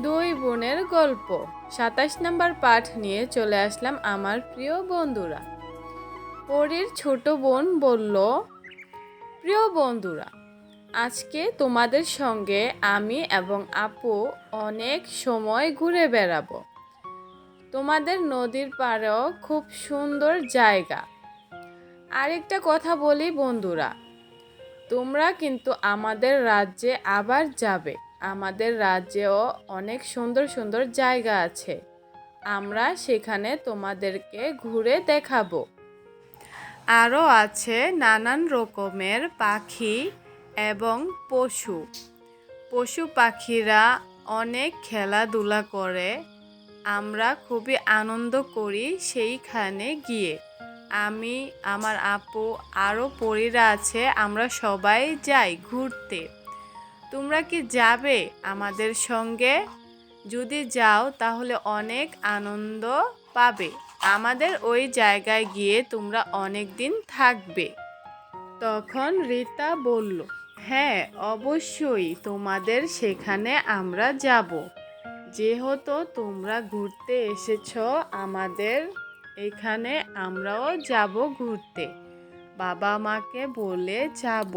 দুই বোনের গল্প ২৭ নম্বর পাঠ নিয়ে চলে আসলাম আমার প্রিয় বন্ধুরা। পরীর ছোট বোন বলল, প্রিয় বন্ধুরা, আজকে তোমাদের সঙ্গে আমি এবং আপু অনেক সময় ঘুরে বেড়াবো। তোমাদের নদীর পাড়েও খুব সুন্দর জায়গা। আরেকটা কথা বলি বন্ধুরা, তোমরা কিন্তু আমাদের রাজ্যে আবার যাবে। আমাদের রাজ্যেও অনেক সুন্দর সুন্দর জায়গা আছে, আমরা সেখানে তোমাদেরকে ঘুরে দেখাবো। আরও আছে নানান রকমের পাখি এবং পশু পাখিরা অনেক খেলাধুলা করে, আমরা খুবই আনন্দ করি সেইখানে গিয়ে। আমি, আমার আপু, আরও পরীরা আছে, আমরা সবাই যাই ঘুরতে। তোমরা কি যাবে আমাদের সঙ্গে? যদি যাও তাহলে অনেক আনন্দ পাবে। আমাদের ওই জায়গায় গিয়ে তোমরা অনেক দিন থাকবে। তখন রীতা বলল, হ্যাঁ অবশ্যই, তোমাদের সেখানে আমরা যাব। যেহেতু তোমরা ঘুরতে এসেছো আমাদের এখানে, আমরাও যাব ঘুরতে। বাবা মাকে বলে যাব,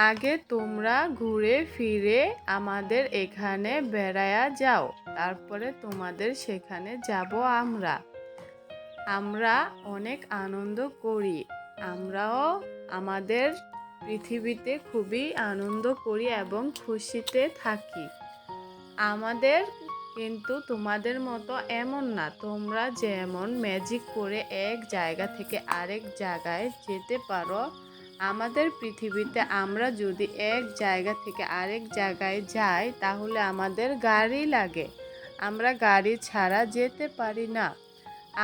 আগে তোমরা ঘুরে ফিরে আমাদের এখানে বেড়ায়া যাও, তারপরে তোমাদের সেখানে যাব। আমরা অনেক আনন্দ করি, আমরাও আমাদের পৃথিবীতে খুবই আনন্দ করি এবং খুশিতে থাকি। আমাদের কিন্তু তোমাদের মতো এমন না, তোমরা যেমন ম্যাজিক করে এক জায়গা থেকে আরেক জায়গায় যেতে পারো, আমাদের পৃথিবীতে আমরা যদি এক জায়গা থেকে আরেক জায়গায় যাই তাহলে আমাদের গাড়ি লাগে, আমরা গাড়ি ছাড়া যেতে পারি না।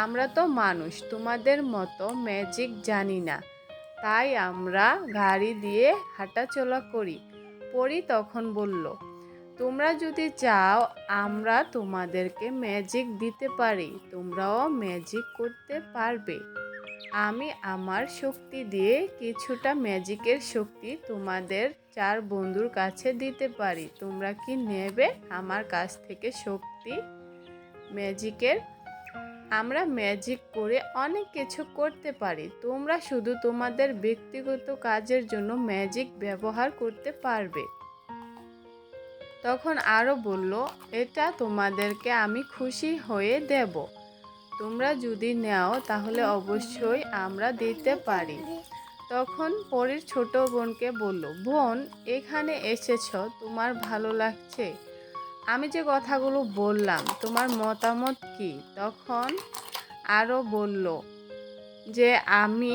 আমরা তো মানুষ, তোমাদের মতো ম্যাজিক জানি না, তাই আমরা গাড়ি দিয়ে হাঁটাচলা করি। পরী তখন বলল, তোমরা যদি চাও আমরা তোমাদেরকে ম্যাজিক দিতে পারি, তোমরাও ম্যাজিক করতে পারবে। আমি আমার শক্তি দিয়ে কিছুটা ম্যাজিকের শক্তি তোমাদের চার বন্ধুর কাছে দিতে পারি। তোমরা কি নেবে আমার কাছ থেকে শক্তি ম্যাজিকের? আমরা ম্যাজিক করে অনেক কিছু করতে পারি, তোমরা শুধু তোমাদের ব্যক্তিগত কাজের জন্য ম্যাজিক ব্যবহার করতে পারবে। তখন আরও বলল, এটা তোমাদেরকে আমি খুশি হয়ে দেব, তোমরা যদি নাও তাহলে অবশ্যই আমরা দিতে পারি। তখন পরীর ছোট বোনকে বলল, বোন এখানে এসেছ, তোমার ভালো লাগছে? আমি যে কথাগুলো বললাম তোমার মতামত কি? তখন আরও বলল যে আমি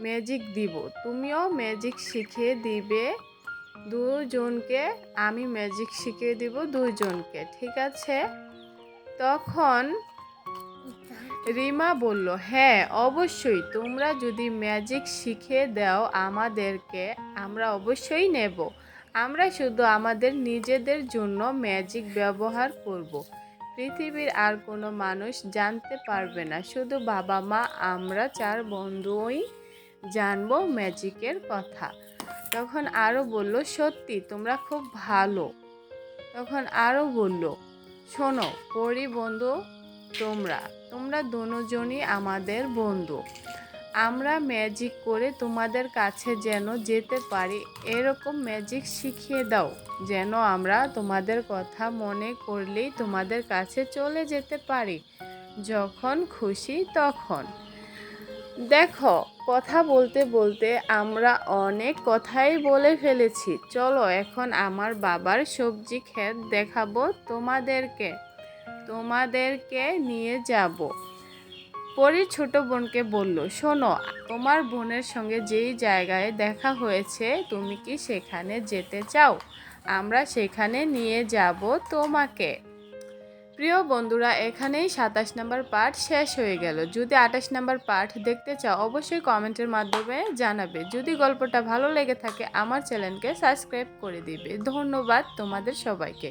ম্যাজিক দিব, তুমিও ম্যাজিক শিখিয়ে দিবে দুজনকে, আমি ম্যাজিক শিখিয়ে দিব দুজনকে, ঠিক আছে? তখন রিমা বলল, হ্যাঁ অবশ্যই, তোমরা যদি ম্যাজিক শিখিয়ে দাও আমাদেরকে, আমরা অবশ্যই নেব। আমরা শুধু আমাদের নিজেদের জন্য ম্যাজিক ব্যবহার করব, পৃথিবীর আর কোনো মানুষ জানতে পারবে না, শুধু বাবা মা আমরা চার বন্ধুই জানবো ম্যাজিকের কথা। তখন আরও বলল, সত্যি তোমরা খুব ভালো। তখন আরও বলল, শোনো পরী বন্ধু, তোমরা দুজনই আমাদের বন্ধু, আমরা ম্যাজিক করে তোমাদের কাছে যেন যেতে পারি, এরকম ম্যাজিক শিখিয়ে দাও, যেন আমরা তোমাদের কথা মনে করলেই তোমাদের কাছে চলে যেতে পারি যখন খুশি তখন। দেখো কথা বলতে বলতে আমরা অনেক কথাই বলে ফেলেছি, চলো এখন আমার বাবার সবজি ক্ষেত দেখাবো তোমাদেরকে নিয়ে যাব। পরীর ছোট বোনকে বলল, শোনো তোমার বোনের সঙ্গে যেই জায়গায় দেখা হয়েছে তুমি কি সেখানে যেতে চাও? আমরা সেখানে নিয়ে যাব তোমাকে। প্রিয় বন্ধুরা, এখানেই ২৭ নম্বর পাঠ শেষ হয়ে গেল। যদি ২৮ নম্বর পাঠ দেখতে চাও অবশ্যই কমেন্টের মাধ্যমে জানাবে। যদি গল্পটা ভালো লেগে থাকে আমার চ্যানেলকে সাবস্ক্রাইব করে দিবে। ধন্যবাদ তোমাদের সবাইকে।